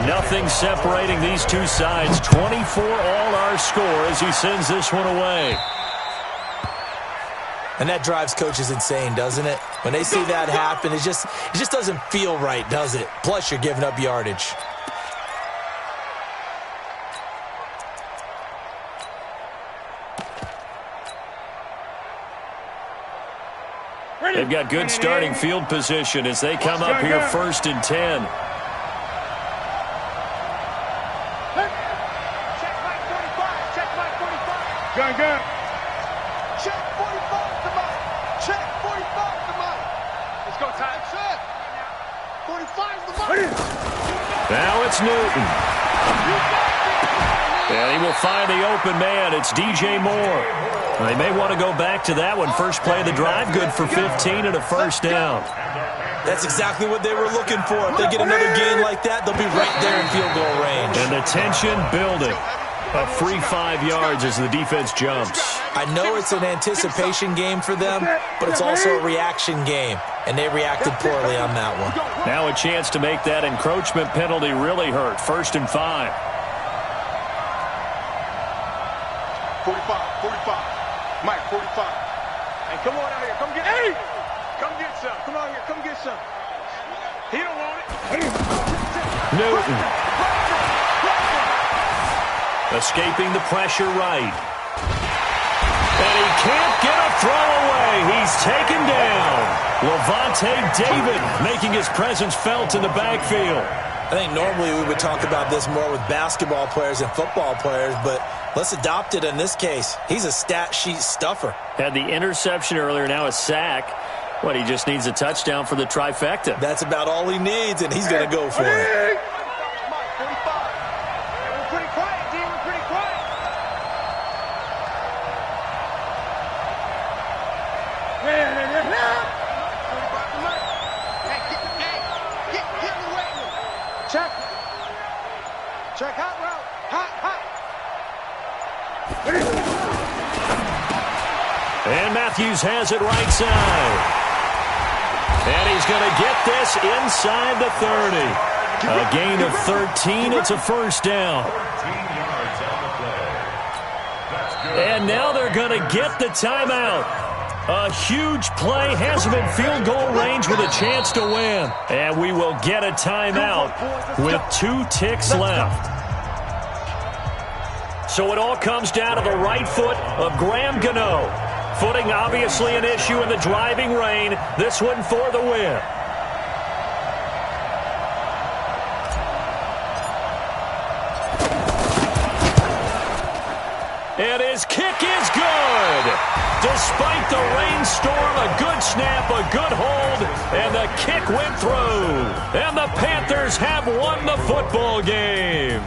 Speaker 1: Nothing separating these two sides. 24 all our score as he sends this one away.
Speaker 3: And that drives coaches insane, doesn't it? When they see that happen, it just doesn't feel right, does it? Plus, you're giving up yardage.
Speaker 1: They've got good starting field position as they come up here 1st and 10.
Speaker 5: Gun, gun.
Speaker 2: Check 45 to Mike. Check 45 to Mike. Let's go, Ty. Check. 45 to Mike.
Speaker 1: Now it's Newton. And he will find the open man. It's DJ Moore. They may want to go back to that one. First play of the drive, good for 15 and a first down.
Speaker 3: That's exactly what they were looking for. If they get another gain like that, they'll be right there in field goal range.
Speaker 1: And the tension building. A free 5 yards as the defense jumps.
Speaker 3: I know it's an anticipation game for them, but it's also a reaction game, and they reacted poorly on that one.
Speaker 1: Now a chance to make that encroachment penalty really hurt. 1st and 5.
Speaker 2: 45. Mike, 45.
Speaker 5: Hey, come on out here. Come get it. Come get some. Come on here. Come get some. He don't want it.
Speaker 1: Newton. Escaping the pressure right. And he can't get a throw away. He's taken down. Levante David making his presence felt in the backfield.
Speaker 3: I think normally we would talk about this more with basketball players and football players, but let's adopt it in this case. He's a stat sheet stuffer.
Speaker 1: Had the interception earlier, now a sack. What, he just needs a touchdown for the trifecta.
Speaker 3: That's about all he needs, and he's going to go for it.
Speaker 2: Check hot route. Hot.
Speaker 1: And Matthews has it right side. And he's going to get this inside the 30. A gain of 13. It's a first down. And now they're going to get the timeout. A huge play, has him in field goal range with a chance to win. And we will get a timeout with 2 ticks left. So it all comes down to the right foot of Graham Gano. Footing obviously an issue in the driving rain. This one for the win. And his kick is good. Despite the rainstorm, a good snap, a good hold, and the kick went through. And the Panthers have won the football game.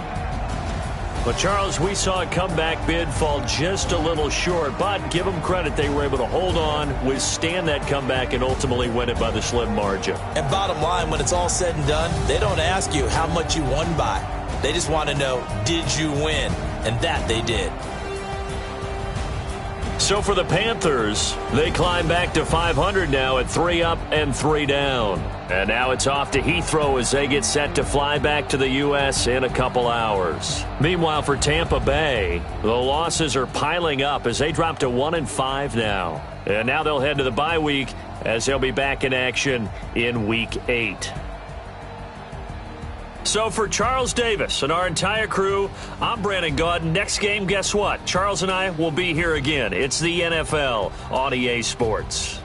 Speaker 1: But, Charles, we saw a comeback bid fall just a little short, but give them credit. They were able to hold on, withstand that comeback, and ultimately win it by the slim margin.
Speaker 3: And bottom line, when it's all said and done, they don't ask you how much you won by. They just want to know, did you win? And that they did.
Speaker 1: So for the Panthers, they climb back to 500 now at 3 up and 3 down. And now it's off to Heathrow as they get set to fly back to the U.S. in a couple hours. Meanwhile, for Tampa Bay, the losses are piling up as they drop to 1-5 now. And now they'll head to the bye week as they'll be back in action in Week 8. So for Charles Davis and our entire crew, I'm Brandon Gaudin. Next game, guess what? Charles and I will be here again. It's the NFL on EA Sports.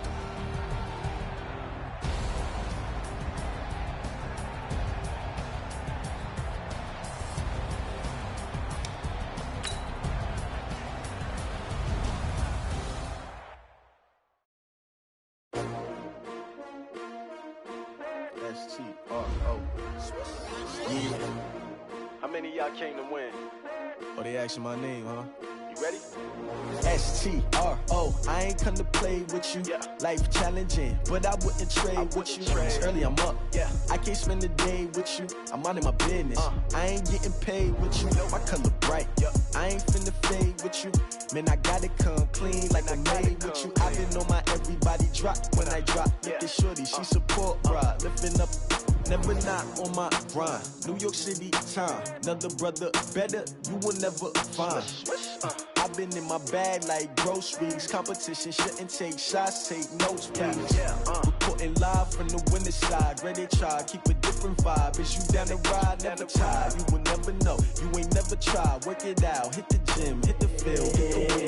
Speaker 6: S-T-R-O. Yeah. How many of y'all came to win? Oh, they asking my name, huh? You ready? S-T-R-O. I ain't come to play with you. Yeah. Life challenging, but I wouldn't trade with you. It's early, I'm up. Yeah. I can't spend the day with you. I'm minding my business. I ain't getting paid with you. My color bright. I ain't finna fade with you. Man, I gotta come clean like I made with you. I've been on my everybody drop when I drop. Look at shorty, she support ride. Lifting up, never not on my grind. New York City time, another brother better, you will never find. I've been in my bag like groceries. Competition shouldn't take shots, take notes, please. Reporting live from the winter side. Ready to try, keep a different vibe. Is you down the ride, never tired. You will never know, you ain't never tried. Work it out, hit the gym, hit the field.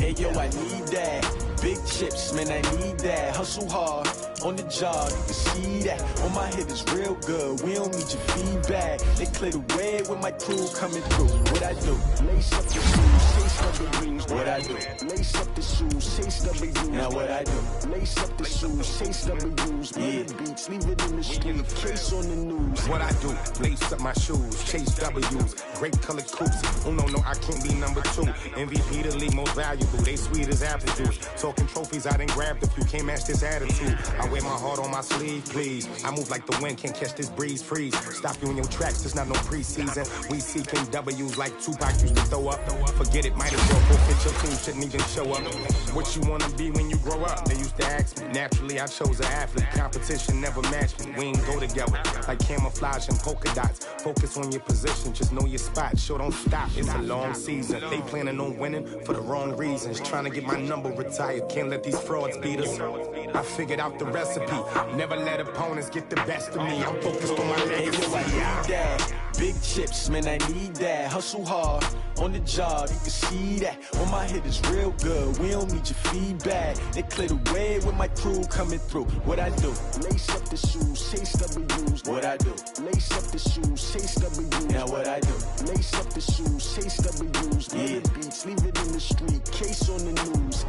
Speaker 6: Hey yo, I need that. Big chips, man, I need that. Hustle hard, on the job, you can see that. On my head is real good, we don't need your feedback. They clear the way with my crew coming through. What I do? Lace up the shoes, chase the rings. What I do? Lace up the shoes, chase W's. Now what I do? Lace up the shoes, chase W's. Yeah, beats, leave it in the street, case on the news.
Speaker 7: What I do? Lace up my shoes, chase W's. Great colored coupes. Oh no, I can't be number 2. MVP the league most valuable. They sweet as apple juice. Talking trophies, I done grabbed a few. Can't match this attitude. I wear my heart on my sleeve, please. I move like the wind, can't catch this breeze, freeze. Stop you in your tracks, there's not no preseason. We seeking W's like Tupac used to throw up. Forget it, might as well forfeit your team, shouldn't even show up. What you wanna be when you grow up? They used to ask me. Naturally, I chose an athlete. Competition never matched me. We ain't go together. Like camouflage and polka dots. Focus on your position, just know your spot. Sure, don't stop, it's a long season. They planning on winning for the wrong reasons. Trying to get my number retired, can't let these frauds beat us. I figured out the recipe. Never let opponents get the best of me. I'm focused on my legacy.
Speaker 6: I need that. Big chips, man, I need that. Hustle hard, on the job, you can see that. On my head is real good, we don't need your feedback. They clear the way with my crew coming through. What I do? Lace up the shoes, chase W's. What I do? Lace up the shoes, chase W's. Now what I do? Lace up the shoes, chase W's. Yeah, beats, leave it in the street, case on the news.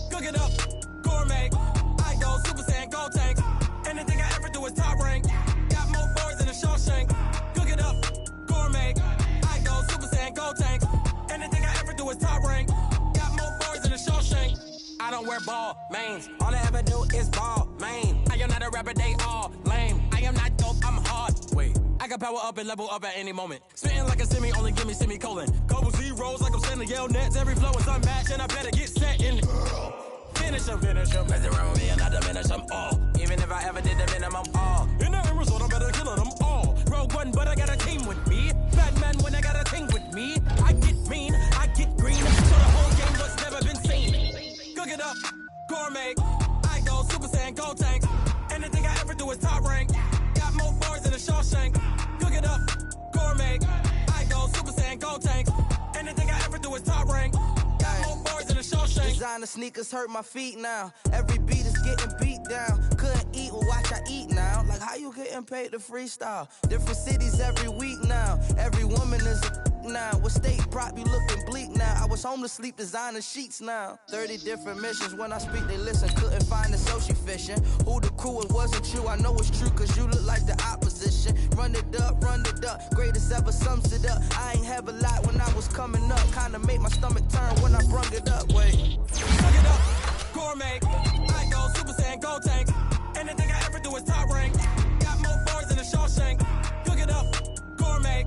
Speaker 8: Cook it up, gourmet. I go Super Saiyan, gold tank. Anything I ever do is top rank. Got more boys than a Shawshank. Cook it up, gourmet. I go Super Saiyan, gold tank. Anything I ever do is top rank. Got more boys than a Shawshank. I don't wear ball mains. All I ever do is ball main. I am not a rapper, they all lame. I am not dope, I'm hard. Wait, I can power up and level up at any moment. Spitting like a semi, only give me semicolon. Couple zeros like I'm sending yell nets. Every flow is unmatched and I better get set in. Finish em, mess around with me and I diminish them all. Even if I ever did the minimum, all. In the end result, I'm better killing them all. Rogue One, but I got a team with me. Batman when I got a team with me. I get mean, I get green. So the whole game what's never been seen. Cook it up, gourmet. I go Super Saiyan, gold tank. Anything I ever do is top rank. Got more bars than a Shawshank. Cook it up, gourmet. I go Super Saiyan, gold tank. Anything I ever do is top rank.
Speaker 9: Designer sneakers hurt my feet now. Every beat is getting beat down. Couldn't eat, well watch I eat now. Like how you getting paid to freestyle? Different cities every week now. Every woman is a now. With state prop, you looking bleak now. I was home to sleep, designer sheets now. 30 different missions. When I speak, they listen. Couldn't find it, so she fishing. Who the crew, it wasn't you. I know it's true, cause you look like the opposition. Run it up, greatest ever sums it up. I ain't have a lot when I was coming up. Kinda made my stomach turn when I brung it up. Wait.
Speaker 8: Cook it up, gourmet. I go Super Saiyan, gold tank. Anything I ever do is top rank. Got more bars than a Shawshank. Cook it up, gourmet.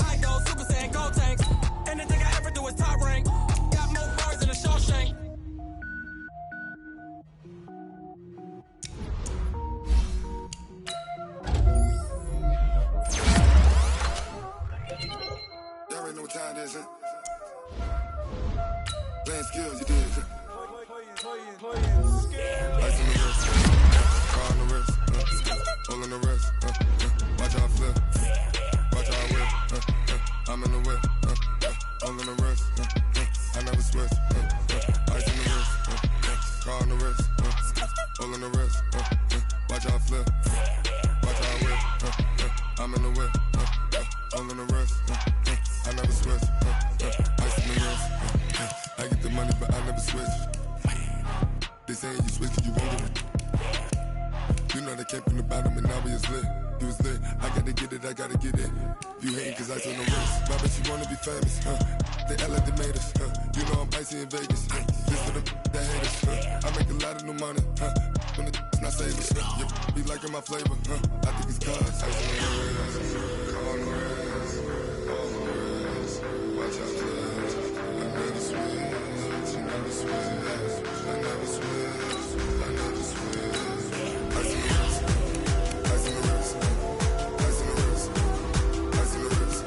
Speaker 8: I go Super Saiyan, gold tank. Anything I ever do is top rank. Got more bars than a Shawshank.
Speaker 10: Y'all already know what time it is, huh? Playing skills, you did it. Ice on the wrist, car on the wrist, all on the wrist, watch how I flip, watch how the way, all in the rest. I never switch, ice in the wrist. I get the money, but I never switch. They saying you switch, you won't get it. You know they came from the bottom and now we is lit. You was lit, I gotta get it, I gotta get it. You hating cause ice on the wrist. Why bet you wanna be famous, They act like they made us, You know I'm icy in Vegas, This for the that hate us, I make a lot of new money, When the not save us, Be liking my flavor, I think it's cause ice on the wrist, on the wrist, on the wrist. Watch out, cuz I never switch, I never switch, I never switch, I never switch. Ice on the wrist, ice on the wrist, ice on the wrist, ice on the wrist, ice on the wrist.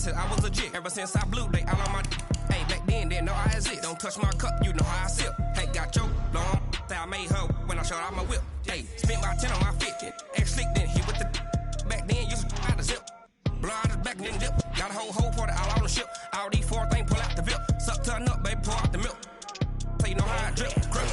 Speaker 8: I was legit. Ever since I blew, they all on my hey, back then, didn't know I exist. Don't touch my cup, you know how I sip. Hey, got choked, long. Say I made her when I showed out my whip. Hey, spent my 10 on my fit. Ex slick, then hit with the back then, used to out the zip. Blow out his back, then dip. Got a whole party all on the ship. All these 4 things, pull out the VIP. Suck, turn up, baby, pour out the milk. So you know how I drip. Crush.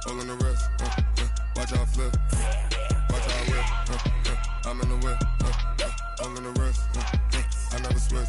Speaker 10: On the rest, watch out flip, watch out whip, I'm in the whip, all in the rest, I never switch.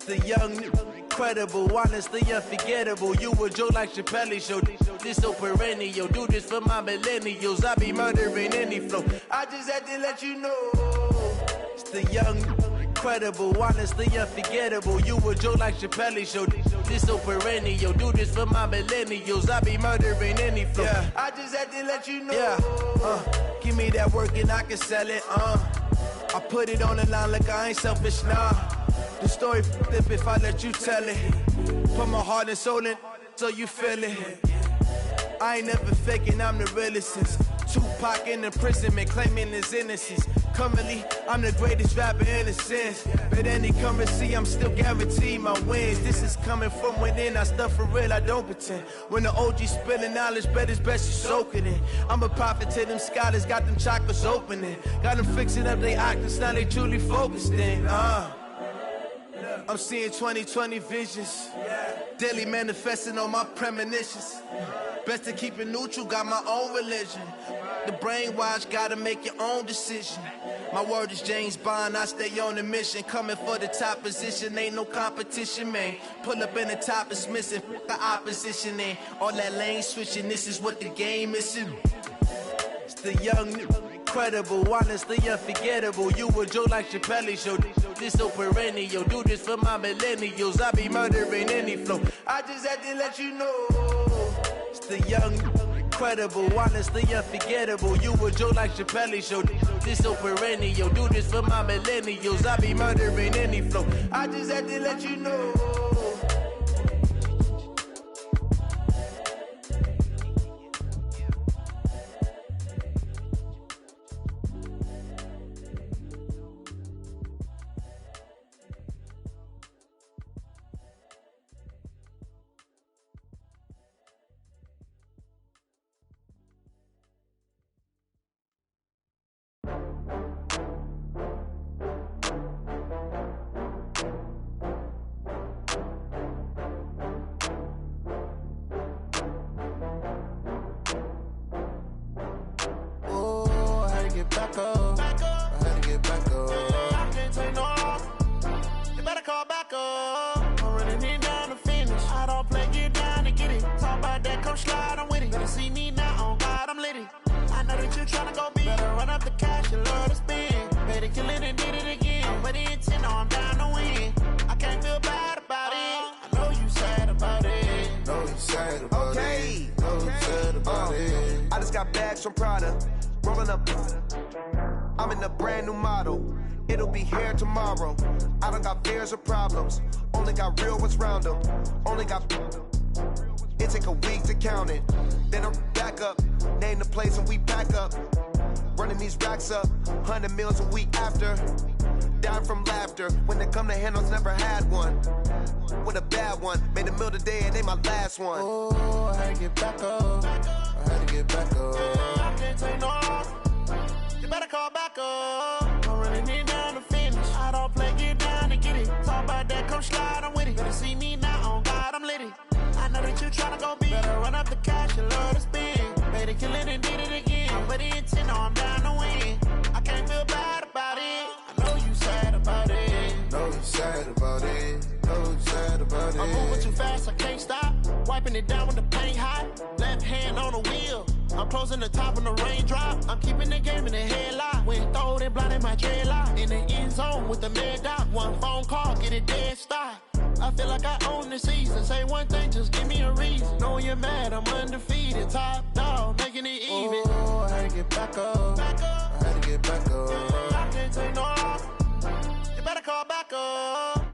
Speaker 6: The young, incredible, honestly unforgettable. You a joke like Chappelle show. This so perennial. Do this for my millennials. I be murdering any flow. I just had to let you know. It's the young, incredible, honestly unforgettable. You a joke like Chappelle show. This so perennial. Do this for my millennials. I be murdering any flow. Yeah. I just had to let you know. Yeah. Give me that work and I can sell it. I put it on the line like I ain't selfish, nah. The story flip if I let you tell it. Put my heart and soul in so you feel it. I ain't never faking, I'm the realest since Tupac in imprisonment, claiming his innocence. Currently, I'm the greatest rapper in a sense. But any currency, I'm still guaranteed my wins. This is coming from within, I stuff for real, I don't pretend. When the OG spilling knowledge, bet it's best you soak it in. I'm a prophet to them scholars, got them chakras opening. Got them fixing up they octaves, now they truly focused in. I'm seeing 2020 visions, daily manifesting on my premonitions. Best to keep it neutral, got my own religion. The brainwash, gotta make your own decision. My word is James Bond, I stay on the mission. Coming for the top position, ain't no competition, man. Pull up in the top, it's missing, the opposition ain't. All that lane switching, this is what the game is. It's the young, incredible, honestly unforgettable. You a joke like Chappelle show. This so perennial. Do this for my millennials. I be murdering any flow. I just had to let you know. It's the young, incredible, honestly unforgettable. You a joke like Chappelle show. This so perennial. Do this for my millennials. I be murdering any flow. I just had to let you know. come slide, I'm with it. Better see me now, on God, I'm litty. I know that you tryna go big. Better run up the cash, you love to spend. Better kill it and did it again. I'm with the intent, no, I'm down to win. I can't feel bad about it. I know you sad about it.
Speaker 11: Know you sad about it. Know you sad about it. I just got bags from Prada. Rolling up. I'm in a brand new model. It'll be here tomorrow. I don't got fears or problems. Only got real ones round them. Only got. It take a week to count it. Then I'm back up. Name the place and we pack up. Running these racks up. 100 meals a week after. Down from laughter. When they come to handles, never had one. With a bad one. Made a meal today and they my last one.
Speaker 6: Oh, I had to get back up. I had to get back up. I can't take no off. You better call back up. I'm running it down to finish. I don't play, get down to get it. Talk about that, come slide, I'm with it. Better see me now, on God, I'm litty. I know that you tryna go big. Better run up the cash, you love to spend. Better kill it and did it again. I'm with the intent, no, I'm down to win. I can't feel bad about it. I know you sad about it.
Speaker 11: Know you sad about it. Know you sad about it.
Speaker 6: I'm moving too fast, I can't stop. Wiping it down with the paint hot. Left hand on the wheel. I'm closing the top when the raindrop. I'm keeping the game in the headlock. When throwed it, blinded my dreadlock. In the end zone with the mad dot. One phone call, get it dead stop. I feel like I own the season. Say one thing, just give me a reason. Knowing you're mad, I'm undefeated. Top dog, making it even.
Speaker 11: Oh, I had to get back up. I had to get back up.
Speaker 6: I can't take no off. You better call back up.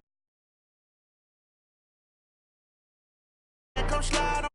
Speaker 6: Come slide